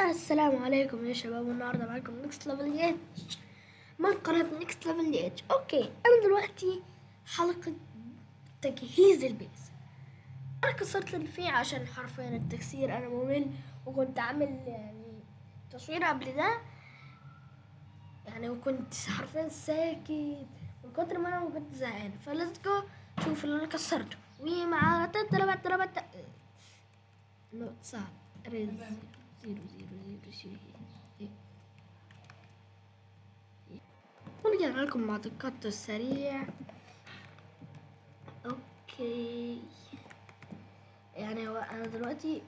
السلام عليكم يا شباب، النهارده معاكم نكست ليفل اتش من قناة نكست ليفل اتش. اوكي، انا دلوقتي حلقة تجهيز البيز. انا كسرت الفي عشان حرفيا التكسير انا ممل، وكنت عامل تصوير قبل ده وكنت حرفيا ساكت من كتر ما انا كنت زهقان. فليتس جو شوف اللي انا كسرته ومع تتربت نوت صعب ريز 000. ورجعنا لكم مع القط السريع. اوكي، هو انا دلوقتي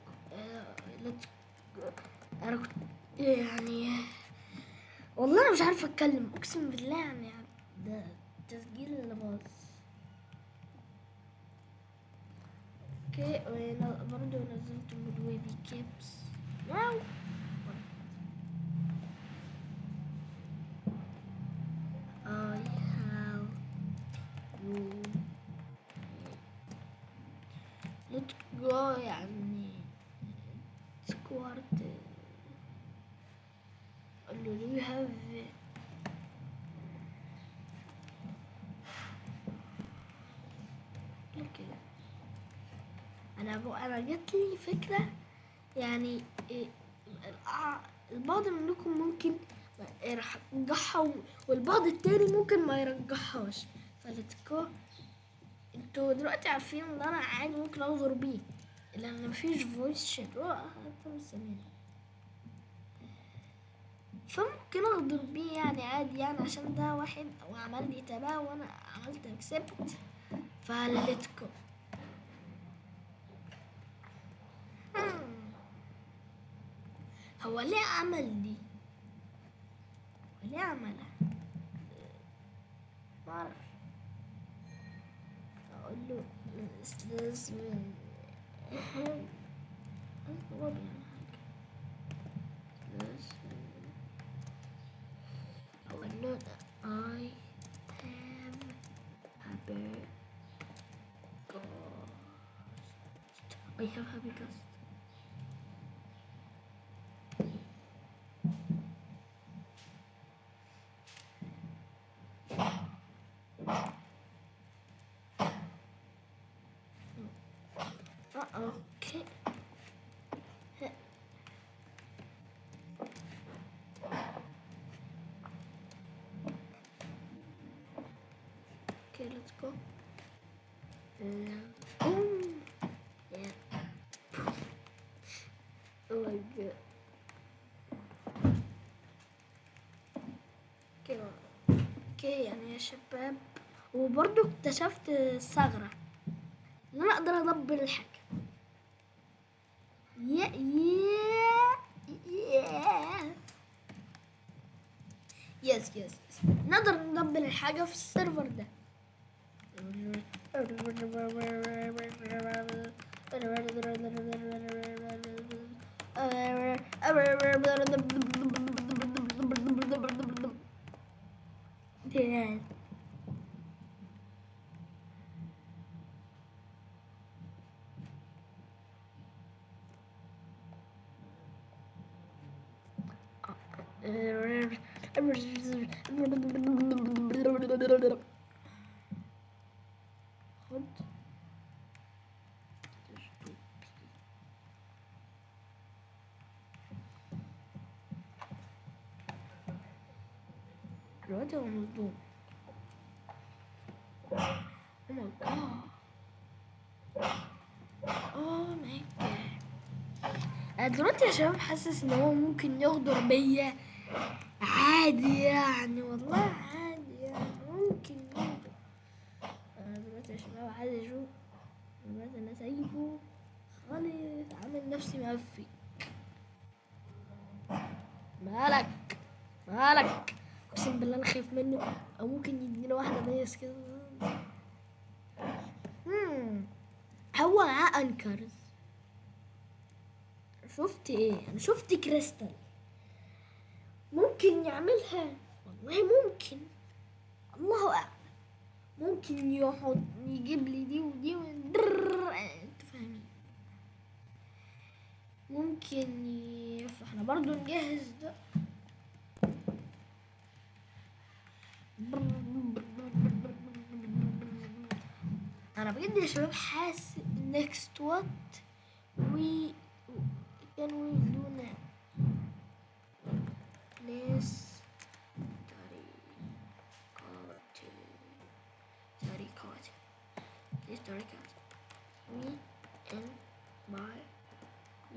انا كنت والله انا مش عارفه اتكلم، اقسم بالله ده تسجيل اللي باظ. اوكي، وانا برضو نزلت مود ويفي كيبس واو. I have you. Let's go squad. Do you have كده؟ انا جات لي فكره، البعض منكم ممكن يرجعها والبعض التاني ممكن ما يرجعهاش. فلتكو انتوا دلوقتي عارفين ان انا عادي ممكن اغدر بيه لان مفيش فويس شات، فممكن اغدر بيه عادي عشان ده واحد وعمل لي تباه وانا عملت اكسبت. فلتكو هو ليه عمل دي؟ وليه عملها؟ معرفش. اقول له لازم اقول له I have a bird ghost. I have happy ghost. Okay. Okay, let's go. Boom. Yeah. Oh my god. اوكي يا شباب، وبرضو اكتشفت ثغرة ان انا اقدر ادبر الحاجة. يس نقدر ندبر الحاجة في السيرفر ده. دلوقتي هو مصدوم. اوه ماي جاد. انا دلوقتي يا شباب حاسس ان هو ممكن يغدر بيا عادي، والله عادي ممكن يغدر. انا دلوقتي يا شباب عايز اشوف دلوقتي انا سايبه خالص عامل نفسي مقفي. مالك اقسم بالله انا خايف منه، او ممكن يديني واحده بيس كده. هو معاه انكرز. شفت ايه؟ انا شفت كريستال ممكن يعملها، والله ممكن، الله اعلم. ممكن يحط يجيب لي دي ودي انتوا فاهمين. ممكن احنا برضو نجهز ده. انا بجد يا شباب حاسس next what we can we do now. Let's طريقات ليش طريقات we and my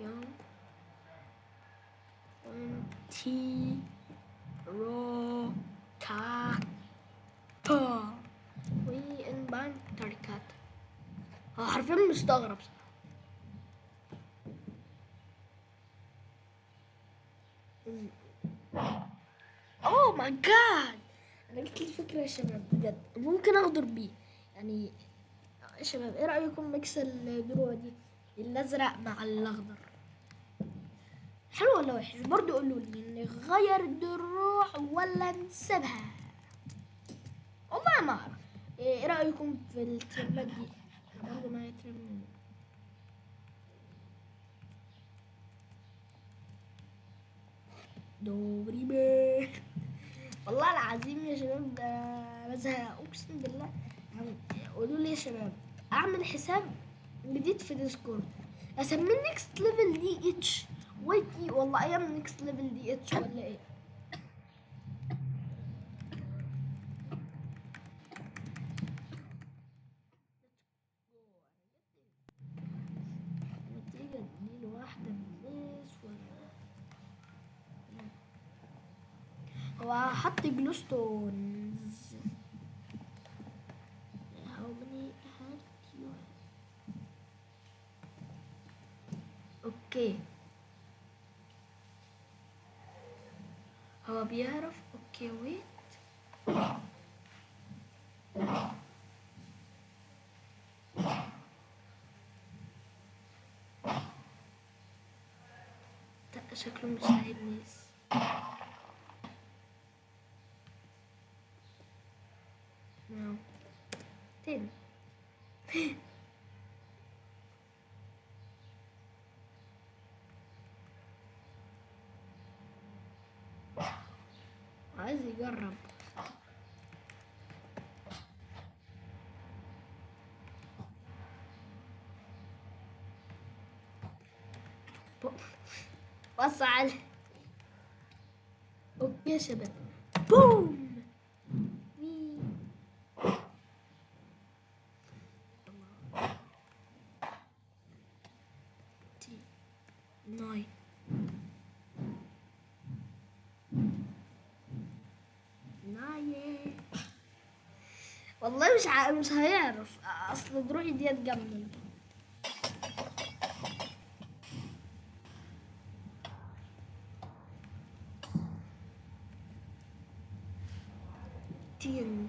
young T ro ta ta we and my طريقات. حرفيا مستغرب صراحة. اوه ماي جاد، انا جت لي فكره يا شباب بجد ممكن اغدر بيه. يعني يا شباب ايه رايكم ميكس الدروع دي الازرق مع الاخضر؟ حلو ولا وحش؟ برضو قولوا لي نغير الدروع ولا نسيبها. والله ما اعرف. ايه رايكم في الترمات دي؟ انا برضو معايا ترم دوري بيه. والله العظيم يا شباب بزهق اقسم بالله. يعني قولوا لي يا شباب اعمل حساب جديد في ديسكورد اسميه نيكست ليفل دي اتش واي تي، والله ايام نيكست ليفل دي اتش ولا ايه؟ نتيجة دي واحدة من الناس ولا هو حط جلوستونز. how many had you اوكي هو بيعرف. اوكي ويت شكله مش لاعب ناس. نو تاني. عايز يجرب. بص على اوكي يا شباب بوم وي. تي ناي ناي والله مش هيعرف اصل دروعي ديت جامده. تين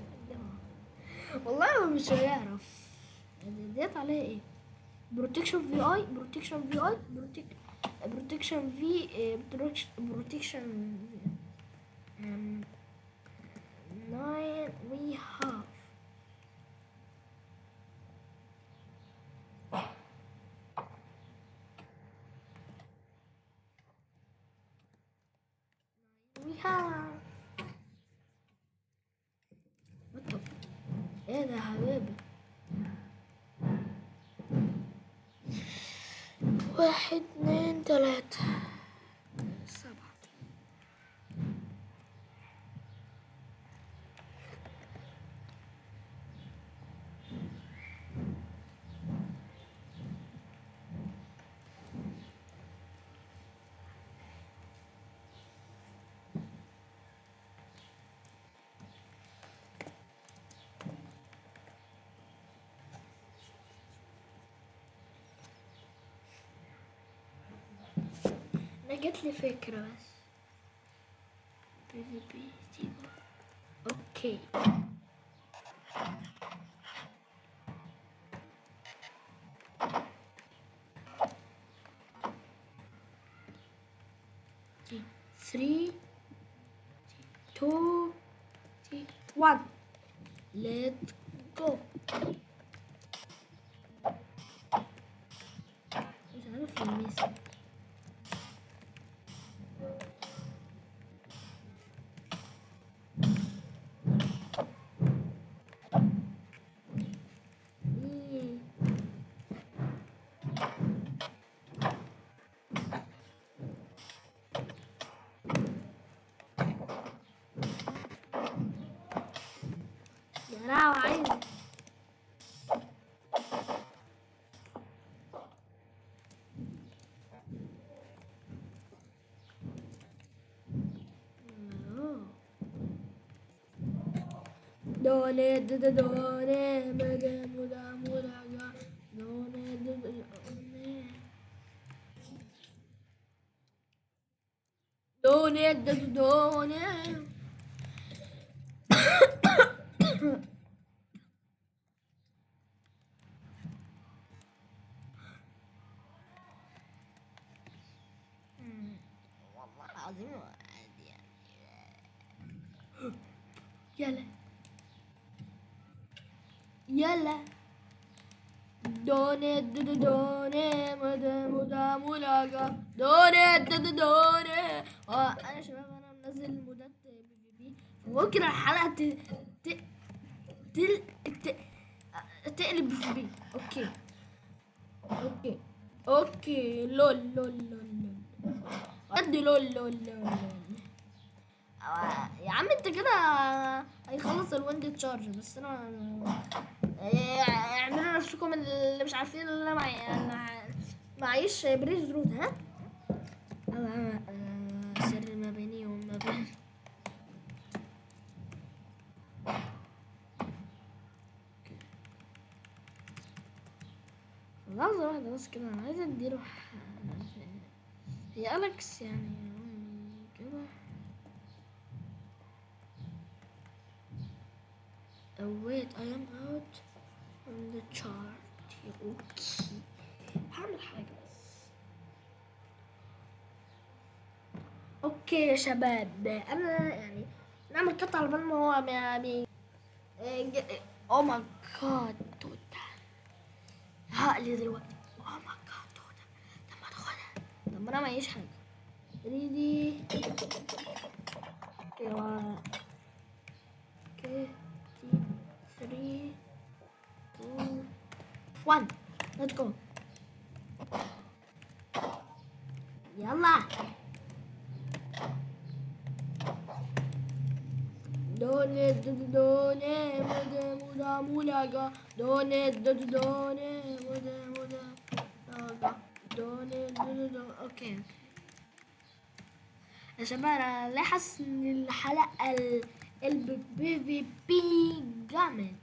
والله هو مش هيعرف. يعني ديت عليها ايه؟ بروتكشن في اي بروتكشن في اي بروتكشن في بروتكشن 9 we have we have what the ايه ده يا حبيبي؟ واحد اتنين تلاتة سبعة. انا جات لي فكرة بس بي اوكي تي 3 2 1 let's go. مش عارف الميسي دوني دوني مدى مدى مدى دوني دوني دوني دوني والله العظيم عادي يعني. يلا يلا دوني دوني مدى مدى ملاقى دوني دوني. انا شباب انا منزل مودات بي ممكن الحلقة تقلب بي. اوكي لول لول لول لول قد لول لول لول. يا عم انت كده هيخلص الويند تشارج بس انا اعملوا نفسكم اللي مش عارفين اللي انا معيش بريز روت. ها سر ما بيني وما بين لحظة واحدة بس كده. انا عايزة اديله هي أليكس يعني كده. wait I am out on the chart. اوكي هعمل حاجة بس. اوكي يا شباب انا يعني نعمل قطع على بال ما هو يعني او ماي جاد توتا هقلي دلوقتي. او ماي جاد توتا. طب ما تاخدها. طب ما انا معيش حاجة. ريدي اوكي اوكي 3 2 1 let's go. يلا دوني دوني مدى مدى ملاقى دوني دوني مدى مدى ملاقى دوني دوني. اوكي يا شباب انا ليه حاسس ان الحلقة البي في بي جامد.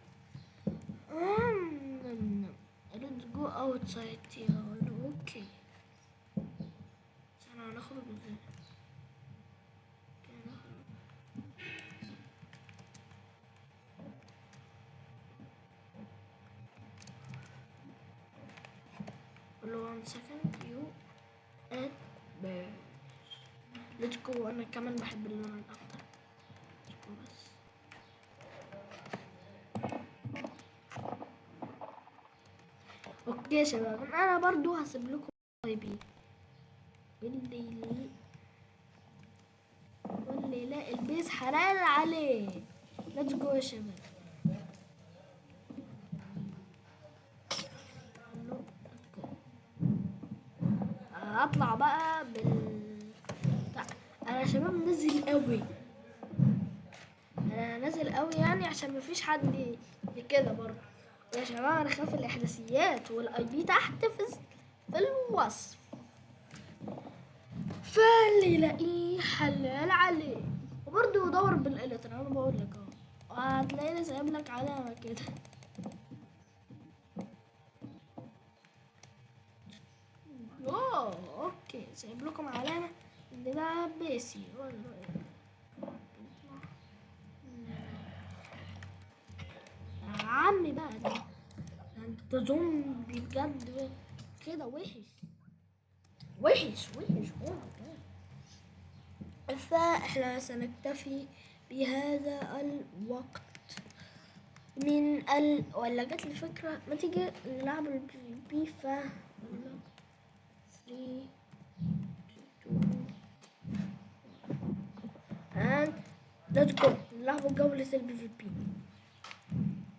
let's go outside يلا. اوكي انا هنخرج ازاي؟ قولوا 1 second you at bear. let's go. انا كمان بحب اللون الاخضر. let's go بس. اوكي يا شباب انا برضو هسيب لكم طيبين واللي لا البيز حلال عليه. let's go يا شباب. هطلع بقى انا يا شباب نزل قوي. انا نازل قوي يعني عشان مفيش حد كده برضه يا شباب. انا خاف الاحداثيات والاي بي تحت في الوصف فاللي يلاقيه حلال عليه. وبرضه دور بالالتر انا بقول لك اهو هتلاقيني سايب لك علامه كده. اوكي سايب لكم علامه ان ده بيسي. يا عمي بقى ده انت زومبي بجد كده وحش. فاحنا سنكتفي بهذا الوقت من ولا جت لي فكرة ما تيجي نلعب البي في ف 3 2 and let's go نلعب جولة البي في بي.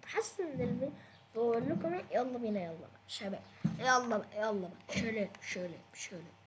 حاسس ان بقول لكم يلا بينا يلا بقى شباب يلا بقى شلب